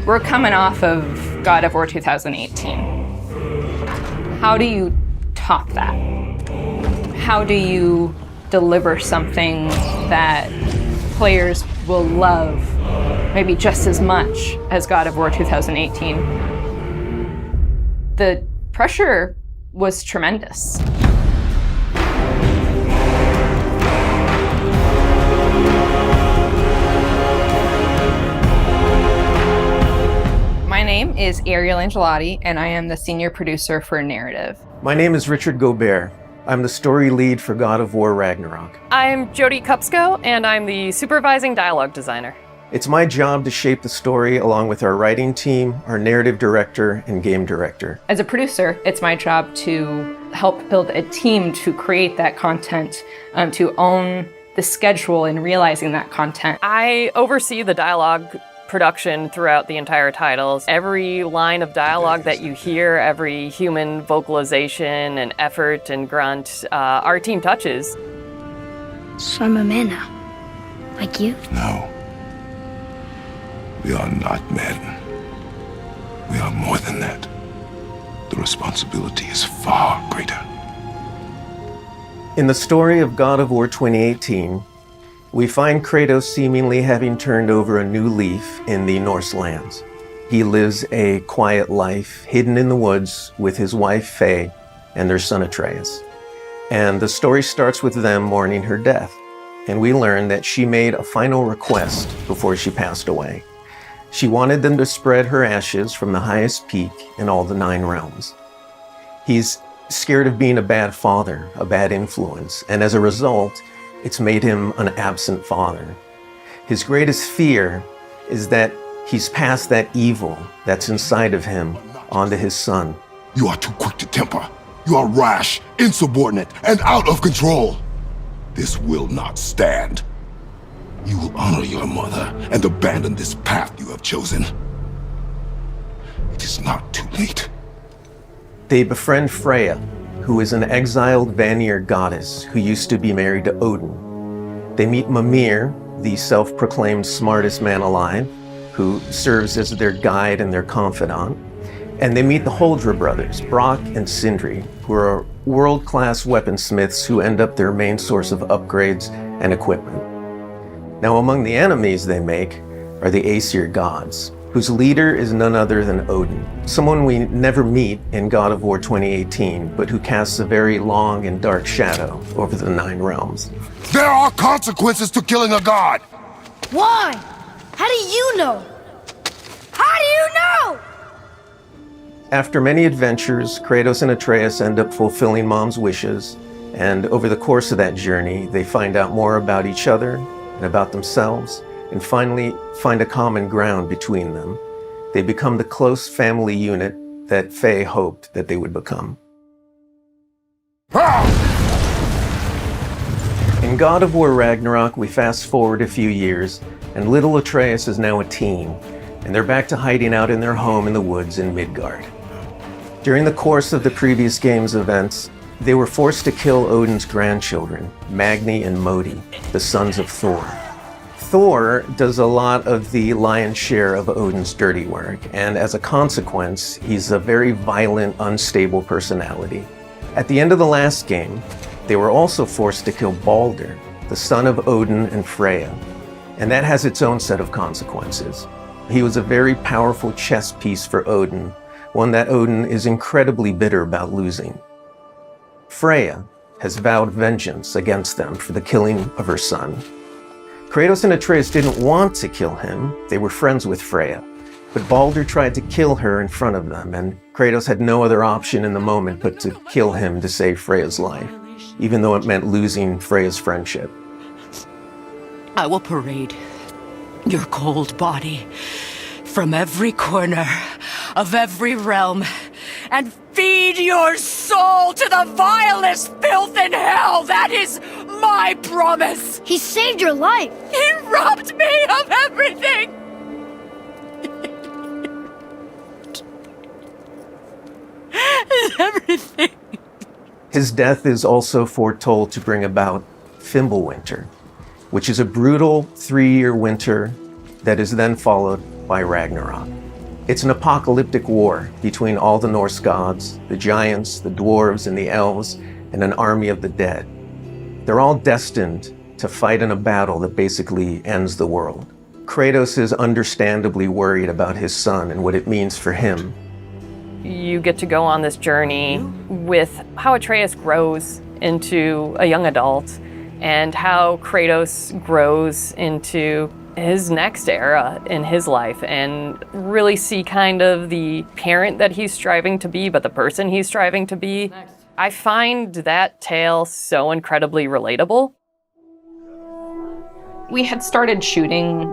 We're coming off of God of War 2018. How do you top that? How do you deliver something that players will love maybe just as much as God of War 2018? The pressure was tremendous. My name is Ariel Angelotti, and I am the senior producer for narrative. My name is Richard Gobert. I'm the story lead for God of War Ragnarok. I'm Jody Kupsko, and I'm the supervising dialogue designer. It's my job to shape the story along with our writing team, our narrative director, and game director. As a producer, it's my job to help build a team to create that content, to own the schedule in realizing that content. I oversee the dialogue production throughout the entire titles. Every line of dialogue that you hear, every human vocalization and effort and grunt, our team touches. So I'm a man now, like you? No. We are not men. We are more than that. The responsibility is far greater. In the story of God of War 2018, we find Kratos seemingly having turned over a new leaf in the Norse lands. He lives a quiet life, hidden in the woods with his wife Faye and their son Atreus. And the story starts with them mourning her death. And we learn that she made a final request before she passed away. She wanted them to spread her ashes from the highest peak in all the 9 realms. He's scared of being a bad father, a bad influence, and as a result, it's made him an absent father. His greatest fear is that he's passed that evil that's inside of him onto his son. You are too quick to temper. You are rash, insubordinate, and out of control. This will not stand. You will honor your mother and abandon this path you have chosen. It is not too late. They befriend Freya, who is an exiled Vanir goddess who used to be married to Odin. They meet Mimir, the self-proclaimed smartest man alive, who serves as their guide and their confidant. And they meet the Holdra brothers, Brock and Sindri, who are world-class weaponsmiths who end up their main source of upgrades and equipment. Now, among the enemies they make are the Aesir gods, whose leader is none other than Odin, someone we never meet in God of War 2018, but who casts a very long and dark shadow over the 9 realms. There are consequences to killing a god! Why? How do you know? How do you know? After many adventures, Kratos and Atreus end up fulfilling Mom's wishes, and over the course of that journey, they find out more about each other and about themselves, and finally find a common ground between them. They become the close family unit that Faye hoped that they would become. In God of War Ragnarok, we fast forward a few years, and little Atreus is now a teen, and they're back to hiding out in their home in the woods in Midgard. During the course of the previous game's events, they were forced to kill Odin's grandchildren, Magni and Modi, the sons of Thor. Thor does a lot of the lion's share of Odin's dirty work, and as a consequence, he's a very violent, unstable personality. At the end of the last game, they were also forced to kill Balder, the son of Odin and Freya, and that has its own set of consequences. He was a very powerful chess piece for Odin, one that Odin is incredibly bitter about losing. Freya has vowed vengeance against them for the killing of her son. Kratos and Atreus didn't want to kill him, they were friends with Freya, but Balder tried to kill her in front of them, and Kratos had no other option in the moment but to kill him to save Freya's life, even though it meant losing Freya's friendship. I will parade your cold body from every corner of every realm and feed your soul to the vilest filth in hell. That is my promise. He saved your life. He robbed me of everything. Everything. His death is also foretold to bring about Fimbulwinter, which is a brutal 3-year winter that is then followed by Ragnarok. It's an apocalyptic war between all the Norse gods, the giants, the dwarves, and the elves, and an army of the dead. They're all destined to fight in a battle that basically ends the world. Kratos is understandably worried about his son and what it means for him. You get to go on this journey with how Atreus grows into a young adult and how Kratos grows into his next era in his life, and really see kind of the parent that he's striving to be, but the person he's striving to be. I find that tale so incredibly relatable. We had started shooting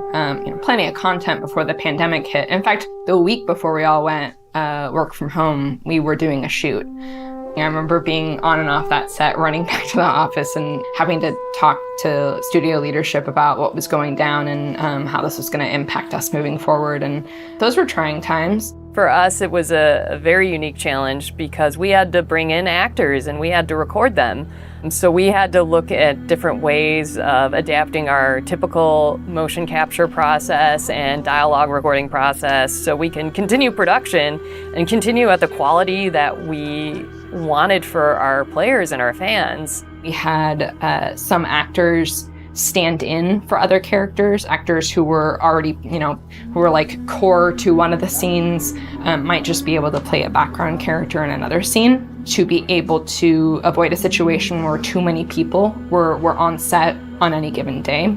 plenty of content before the pandemic hit. In fact, the week before we all went work from home, we were doing a shoot. I remember being on and off that set, running back to the office and having to talk to studio leadership about what was going down and how this was going to impact us moving forward. And those were trying times. For us, it was a very unique challenge because we had to bring in actors and we had to record them. And so we had to look at different ways of adapting our typical motion capture process and dialogue recording process so we can continue production and continue at the quality that we wanted for our players and our fans. We had some actors stand in for other characters, actors who were already, who were like core to one of the scenes, might just be able to play a background character in another scene to be able to avoid a situation where too many people were on set on any given day.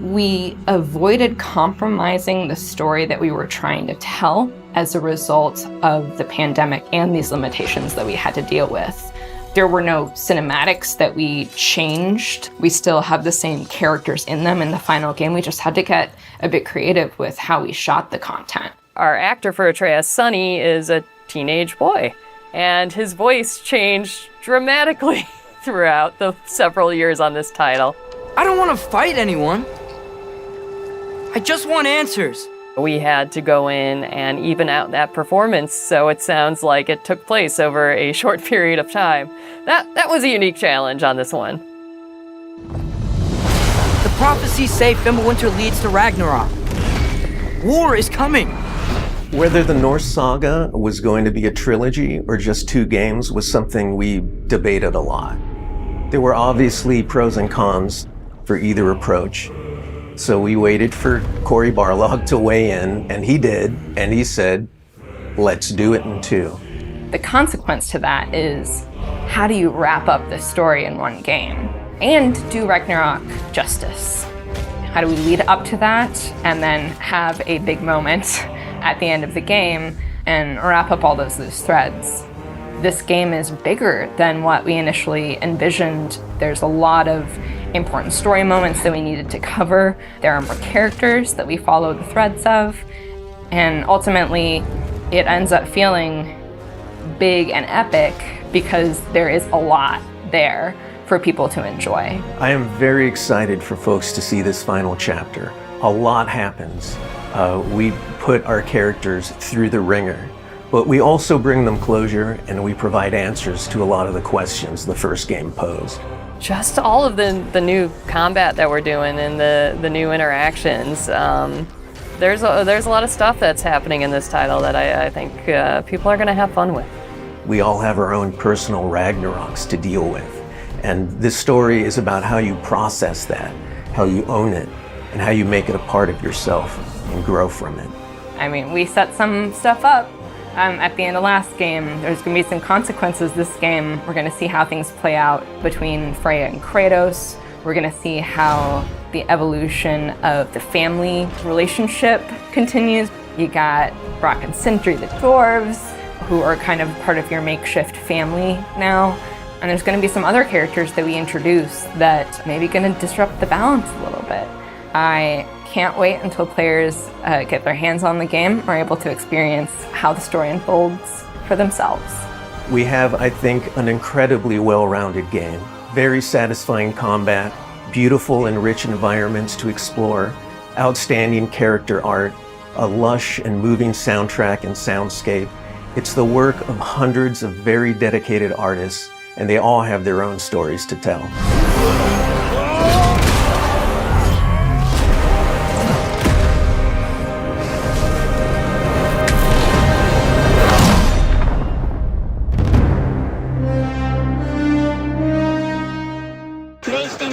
We avoided compromising the story that we were trying to tell as a result of the pandemic and these limitations that we had to deal with. There were no cinematics that we changed. We still have the same characters in them in the final game. We just had to get a bit creative with how we shot the content. Our actor for Atreus, Sonny, is a teenage boy, and his voice changed dramatically throughout the several years on this title. I don't want to fight anyone. I just want answers. We had to go in and even out that performance so it sounds like it took place over a short period of time. That was a unique challenge on this one. The prophecies say Fimbulwinter leads to Ragnarok. War is coming. Whether the Norse saga was going to be a trilogy or just 2 games was something we debated a lot. There were obviously pros and cons for either approach. So we waited for Cory Barlog to weigh in, and he did, and he said, let's do it in 2. The consequence to that is, how do you wrap up the story in one game and do Ragnarok justice? How do we lead up to that and then have a big moment at the end of the game and wrap up all those loose threads? This game is bigger than what we initially envisioned. There's a lot of important story moments that we needed to cover. There are more characters that we follow the threads of. And ultimately, it ends up feeling big and epic because there is a lot there for people to enjoy. I am very excited for folks to see this final chapter. A lot happens. We put our characters through the ringer, but we also bring them closure and we provide answers to a lot of the questions the first game posed. Just all of the new combat that we're doing and the new interactions. There's a lot of stuff that's happening in this title that I think people are going to have fun with. We all have our own personal Ragnaroks to deal with. And this story is about how you process that, how you own it, and how you make it a part of yourself and grow from it. I mean, we set some stuff up at the end of last game. There's going to be some consequences this game. We're going to see how things play out between Freya and Kratos. We're going to see how the evolution of the family relationship continues. You got Brock and Sindri, the dwarves, who are kind of part of your makeshift family now. And there's going to be some other characters that we introduce that may be going to disrupt the balance a little bit. I can't wait until players get their hands on the game or are able to experience how the story unfolds for themselves. We have, I think, an incredibly well-rounded game. Very satisfying combat, beautiful and rich environments to explore, outstanding character art, a lush and moving soundtrack and soundscape. It's the work of hundreds of very dedicated artists, and they all have their own stories to tell.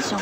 上